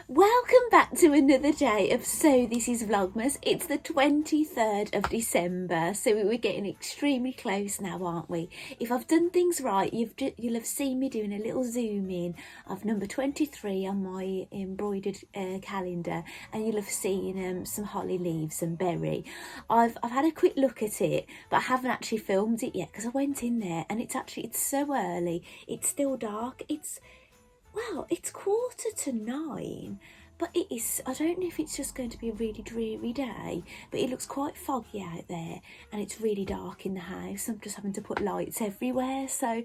Welcome back to another day of So This Is Vlogmas. It's the 23rd of December, so we're getting extremely close now, aren't we? If I've done things right, you'll have seen me doing a little zoom in of number 23 on my embroidered calendar, and you'll have seen some holly leaves and berry. I've had a quick look at it, but I haven't actually filmed it yet because I went in there and it's so early. It's still dark. Well, it's 8:45, but it is, I don't know if it's just going to be a really dreary day, but it looks quite foggy out there and it's really dark in the house. I'm just having to put lights everywhere. So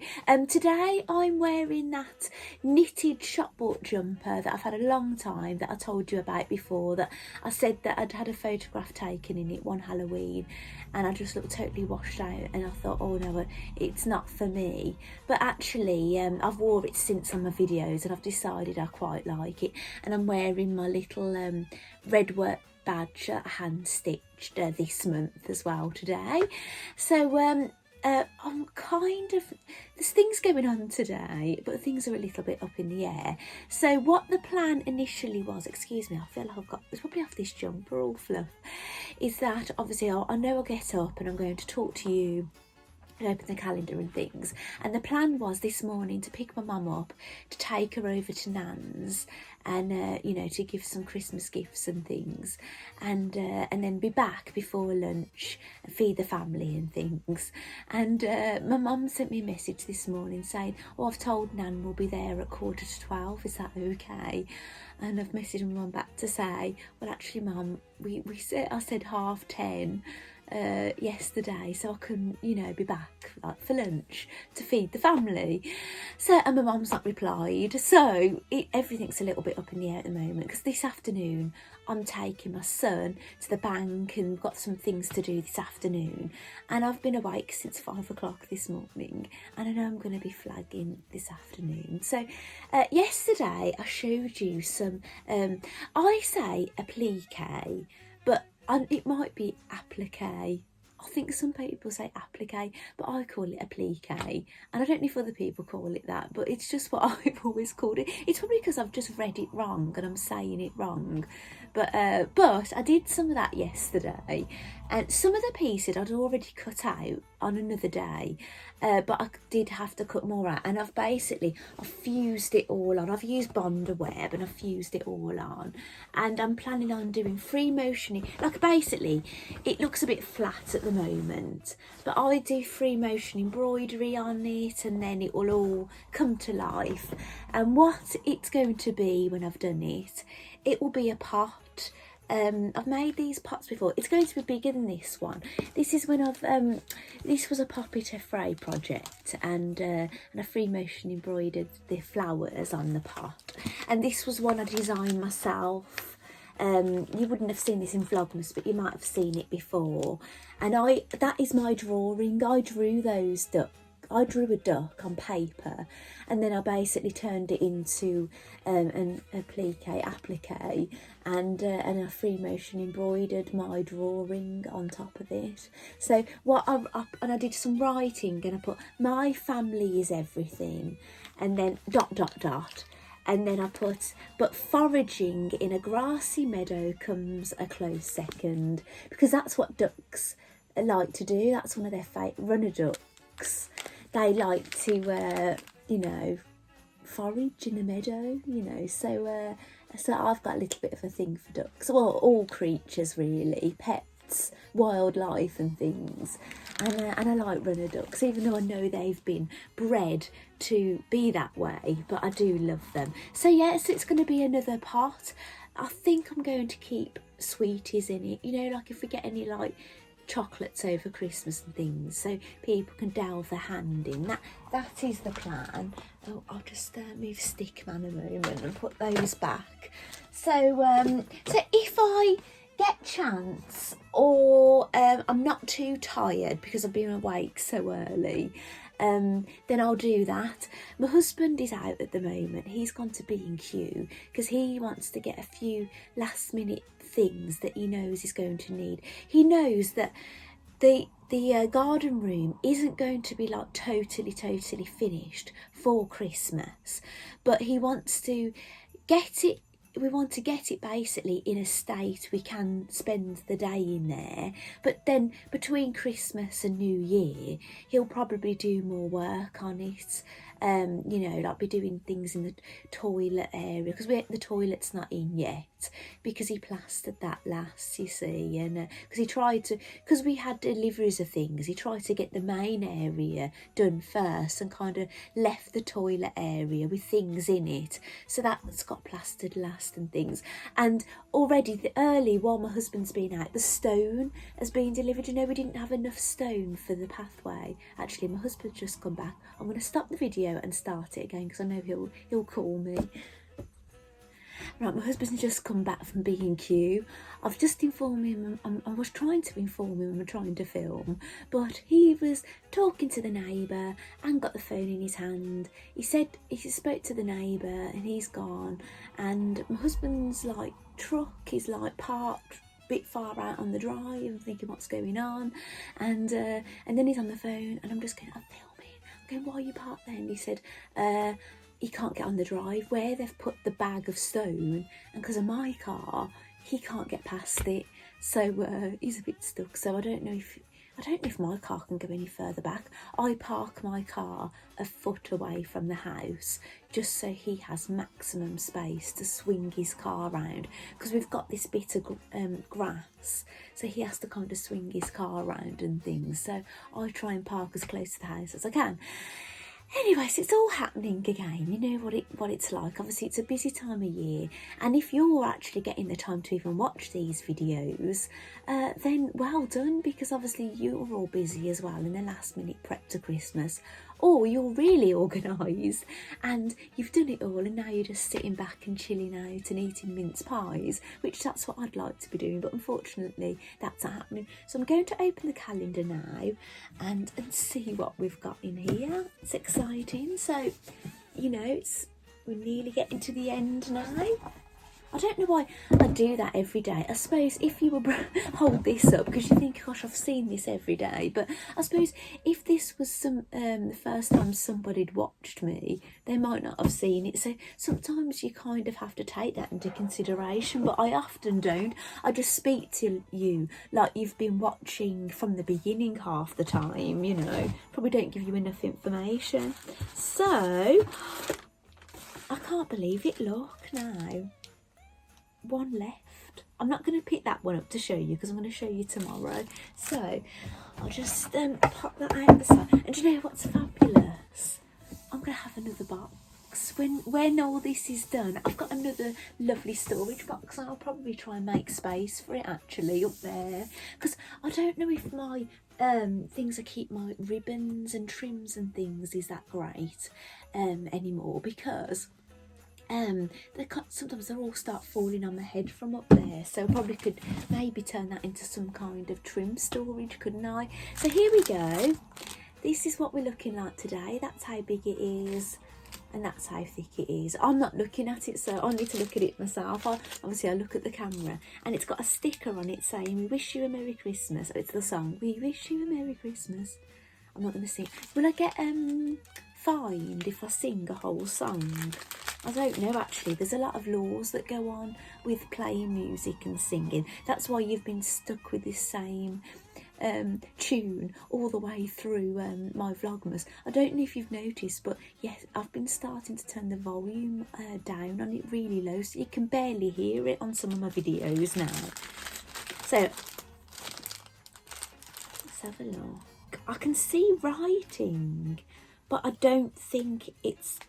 today I'm wearing that knitted shop bought jumper that I've had a long time, that I told you about before, that I said that I'd had a photograph taken in it one Halloween and I just looked totally washed out, and I thought, oh no, it's not for me. But actually I've wore it since on my videos and I've decided I quite like it, and I'm wearing my little red work badge hand stitched this month as well today. So I'm there's things going on today, but things are a little bit up in the air. So what the plan initially was, excuse me, I feel like it's probably off this jumper all fluff, is that obviously I know I'll get up and I'm going to talk to you and open the calendar and things, and the plan was this morning to pick my mum up, to take her over to Nan's and to give some Christmas gifts and things, and then be back before lunch and feed the family and things. And my mum sent me a message this morning saying, oh, I've told Nan we'll be there at 11:45, is that okay? And I've messaged my mum back to say, well actually mum, I said 10:30 yesterday, so I couldn't, be back for lunch to feed the family. So, and my mum's not replied, so everything's a little bit up in the air at the moment, because this afternoon I'm taking my son to the bank and we've got some things to do this afternoon, and I've been awake since 5 o'clock this morning and I know I'm going to be flagging this afternoon. So yesterday I showed you some I say applique, but it might be applique. I think some people say applique, but I call it applique, and I don't know if other people call it that, but it's just what I've always called it. It's probably because I've just read it wrong and I'm saying it wrong, but I did some of that yesterday, and some of the pieces I'd already cut out on another day, but I did have to cut more out, and I've fused it all on. I've used Bonder web and I've fused it all on, and I'm planning on doing free motioning. Basically it looks a bit flat at the moment, but I do free motion embroidery on it and then it will all come to life. And what it's going to be when I've done it, it will be a pot. I've made these pots before. It's going to be bigger than this one. This is when this was a Poppet Fray project, and I free motion embroidered the flowers on the pot. And this was one I designed myself. You wouldn't have seen this in Vlogmas, but you might have seen it before. And that is my drawing. I drew those ducks. I drew a duck on paper, and then I basically turned it into an applique, and I free motion embroidered my drawing on top of it. So and I did some writing, and I put my family is everything, and then ... And then I put, but foraging in a grassy meadow comes a close second, because that's what ducks like to do. That's one of their runner ducks. They like to, forage in a meadow, So I've got a little bit of a thing for ducks. Well, all creatures really, pets, wildlife and things. And I like runner ducks, even though I know they've been bred to be that way, but I do love them. So yes, it's going to be another pot. I think I'm going to keep sweeties in it, if we get any chocolates over Christmas and things, so people can delve their hand in. That is the plan. Oh, I'll just move Stickman a moment and put those back. So if I get chance, or I'm not too tired because I've been awake so early, then I'll do that. My husband is out at the moment. He's gone to B&Q because he wants to get a few last minute things that he knows he's going to need. He knows that the garden room isn't going to be totally finished for Christmas, but he wants to get it we want to get it basically in a state we can spend the day in there. But then between Christmas and New Year, he'll probably do more work on it. You know, like be doing things in the toilet area, because the toilet's not in yet, because he plastered that last, you see, and because he tried to, because we had deliveries of things, he tried to get the main area done first and kind of left the toilet area with things in it, so that's got plastered last and things. And already while my husband's been out, the stone has been delivered. You know, we didn't have enough stone for the pathway. Actually, my husband's just come back. I'm going to stop the video and start it again, because I know he'll call me. Right, my husband's just come back from B&Q. I've just informed him, I was trying to inform him I'm trying to film, but he was talking to the neighbour and got the phone in his hand. He said he spoke to the neighbour and he's gone, and my husband's like truck is like parked a bit far out on the drive. I'm thinking what's going on, and then he's on the phone and I'm just going, I'm filming. I'm going, why are you parked there? And he said, he can't get on the drive where they've put the bag of stone, and because of my car, he can't get past it. So he's a bit stuck. So I don't know if my car can go any further back. I park my car a foot away from the house just so he has maximum space to swing his car around, because we've got this bit of grass, so he has to kind of swing his car around and things. So I try and park as close to the house as I can. Anyways, it's all happening again. You know what it's like. Obviously, it's a busy time of year, and if you're actually getting the time to even watch these videos, then well done, because obviously you're all busy as well in the last minute prep to Christmas, or you're really organised and you've done it all, and now you're just sitting back and chilling out and eating mince pies, which that's what I'd like to be doing, but unfortunately that's not happening. So I'm going to open the calendar now and see what we've got in here. It's exciting. So, you know, we're nearly getting to the end now. I don't know why I do that every day. I suppose if you were hold this up, because you think, gosh, I've seen this every day. But I suppose if this was the first time somebody'd watched me, they might not have seen it. So sometimes you kind of have to take that into consideration. But I often don't. I just speak to you like you've been watching from the beginning half the time, you know. Probably don't give you enough information. So I can't believe it. Look now. One left. I'm not going to pick that one up to show you, because I'm going to show you tomorrow. So I'll just pop that out the side. And do you know what's fabulous? I'm going to have another box. When all this is done, I've got another lovely storage box, and I'll probably try and make space for it actually up there, because I don't know if my things I keep my ribbons and trims and things is that great anymore, because sometimes they all start falling on my head from up there. So I probably could maybe turn that into some kind of trim storage, couldn't I? So here we go. This is what we're looking like today. That's how big it is, and that's how thick it is. I'm not looking at it, so I need to look at it myself. Obviously I look at the camera, and it's got a sticker on it saying, "We wish you a Merry Christmas." It's the song, "We wish you a Merry Christmas." I'm not going to sing. Will I get fined if I sing a whole song? I don't know actually. There's a lot of laws that go on with playing music and singing. That's why you've been stuck with this same tune all the way through my Vlogmas. I don't know if you've noticed, but yes, I've been starting to turn the volume down on it really low, so you can barely hear it on some of my videos now. So let's have a look. I can see writing, but I don't think it's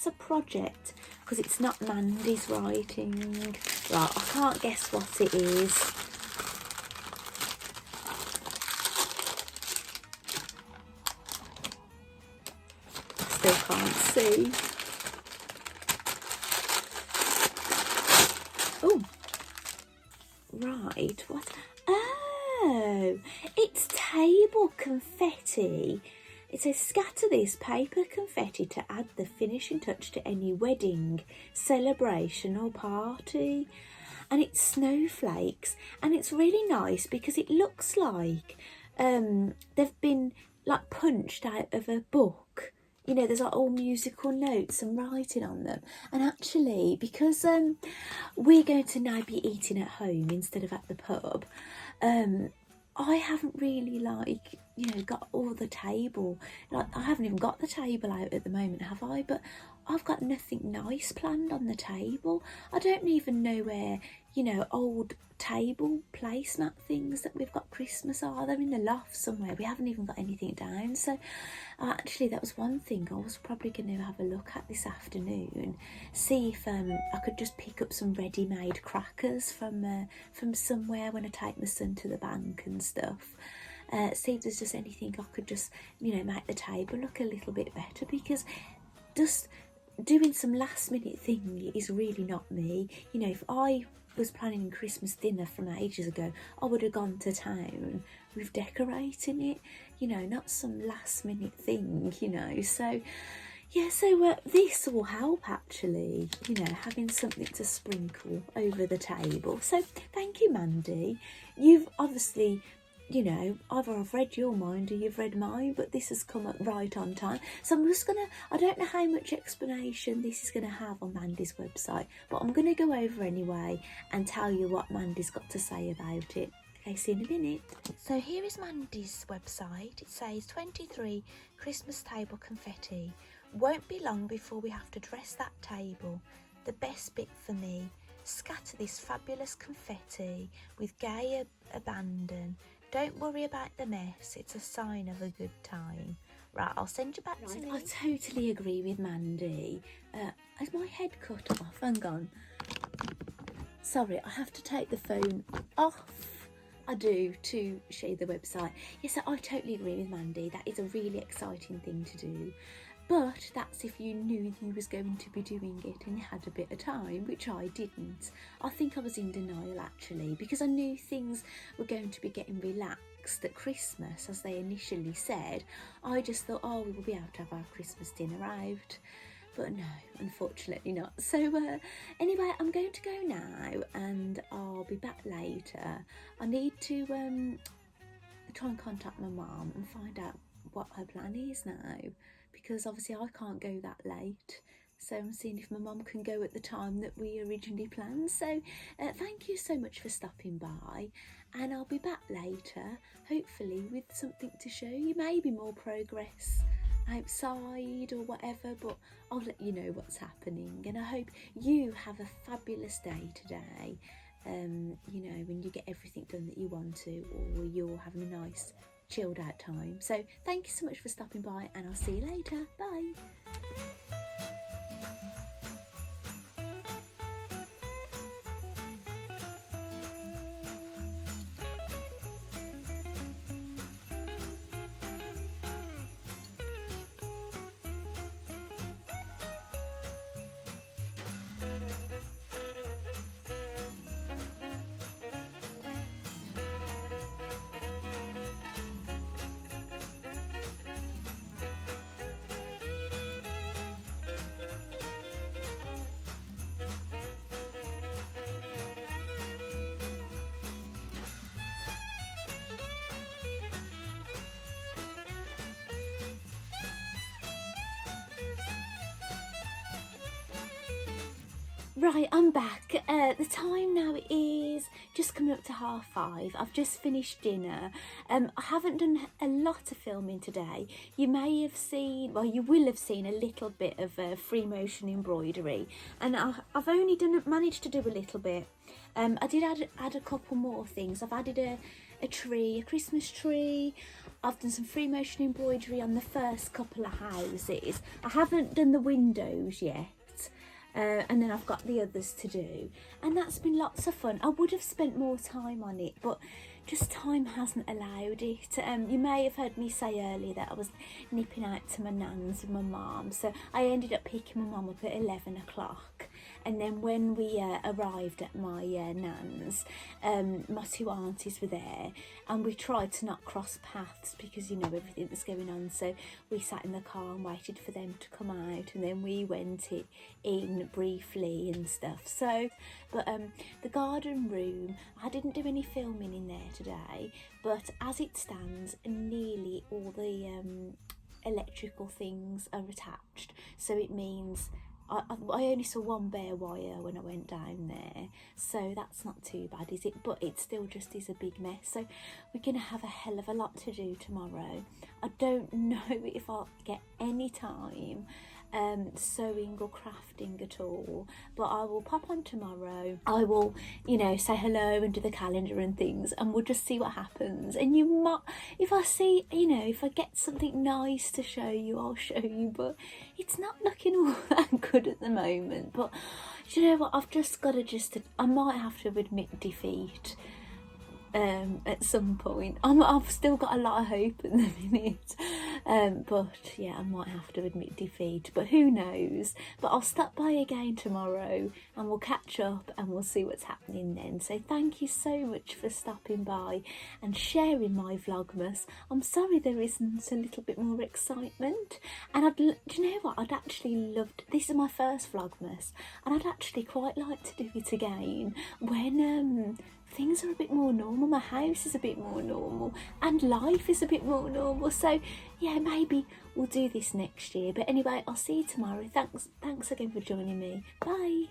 a project, because it's not Mandy's writing. Right, I can't guess what it is. I still can't see. Oh, right, what? Oh, it's table confetti. It says, "Scatter this paper confetti to add the finishing touch to any wedding, celebration or party." And it's snowflakes, and it's really nice because it looks like they've been like punched out of a book, you know, there's like all musical notes and writing on them. And actually, because we're going to now be eating at home instead of at the pub, I haven't really, like, you know, got all the table. Like, I haven't even got the table out at the moment, have I? But I've got nothing nice planned on the table. I don't even know where, you know, old table placemat things that we've got Christmas are. They're in the loft somewhere. We haven't even got anything down. So actually, that was one thing I was probably going to have a look at this afternoon, see if I could just pick up some ready-made crackers from somewhere when I take my son to the bank and stuff. See if there's just anything I could just, you know, make the table look a little bit better, because just doing some last minute thing is really not me. You know, if I was planning Christmas dinner from ages ago, I would have gone to town with decorating it, you know, not some last minute thing, you know. So yeah, so this will help actually, you know, having something to sprinkle over the table. So thank you, Mandy. You've obviously, you know, either I've read your mind or you've read mine, but this has come up right on time. So I'm just gonna, I don't know how much explanation this is gonna have on Mandy's website, but I'm gonna go over anyway and tell you what Mandy's got to say about it. Okay, see you in a minute. So here is Mandy's website. It says 23 Christmas table confetti. Won't be long before we have to dress that table. The best bit for me, scatter this fabulous confetti with gay abandon. Don't worry about the mess, it's a sign of a good time. Right, I'll send you back to me. I totally agree with Mandy. Has my head cut off? Hang on. Sorry, I have to take the phone off. I do, to show you the website. Yes, I totally agree with Mandy. That is a really exciting thing to do. But that's if you knew you was going to be doing it and you had a bit of time, which I didn't. I think I was in denial actually, because I knew things were going to be getting relaxed at Christmas, as they initially said. I just thought, oh, we will be able to have our Christmas dinner out. But no, unfortunately not. So anyway, I'm going to go now and I'll be back later. I need to try and contact my mum and find out what her plan is now, because obviously I can't go that late. So I'm seeing if my mum can go at the time that we originally planned. So thank you so much for stopping by, and I'll be back later, hopefully with something to show you, maybe more progress outside or whatever, but I'll let you know what's happening. And I hope you have a fabulous day today, you know, when you get everything done that you want to, or you're having a nice chilled out time. So thank you so much for stopping by, and I'll see you later. Bye. Right, I'm back. The time now is just coming up to 5:30. I've just finished dinner. I haven't done a lot of filming today. You may have seen, well, you will have seen a little bit of free motion embroidery, and I've only managed to do a little bit. I did add a couple more things. I've added a tree, a Christmas tree. I've done some free motion embroidery on the first couple of houses. I haven't done the windows yet. And then I've got the others to do, and that's been lots of fun. I would have spent more time on it, but just time hasn't allowed it. You may have heard me say earlier that I was nipping out to my nan's with my mum, so I ended up picking my mum up at 11 o'clock. And then when we arrived at my nan's, my two aunties were there, and we tried to not cross paths because, you know, everything that's going on. So we sat in the car and waited for them to come out, and then we went in briefly and stuff. So, but the garden room, I didn't do any filming in there today, but as it stands, nearly all the electrical things are attached, so it means I only saw one bare wire when I went down there, so that's not too bad, is it? But it still just is a big mess, so we're going to have a hell of a lot to do tomorrow. I don't know if I'll get any time sewing or crafting at all, but I will pop on tomorrow. I will, you know, say hello and do the calendar and things, and we'll just see what happens. And you might, if I see, you know, if I get something nice to show you, I'll show you, but it's not looking all that good at the moment. But do you know what, I've just got to I might have to admit defeat at some point. I've still got a lot of hope at the minute, but yeah, I might have to admit defeat, but who knows. But I'll stop by again tomorrow and we'll catch up and we'll see what's happening then. So thank you so much for stopping by and sharing my Vlogmas. I'm sorry there isn't a little bit more excitement, and do you know what, I'd actually loved, this is my first Vlogmas, and I'd actually quite like to do it again when things are a bit more normal, my house is a bit more normal, and life is a bit more normal. So yeah, maybe we'll do this next year. But anyway, I'll see you tomorrow. Thanks again for joining me. Bye.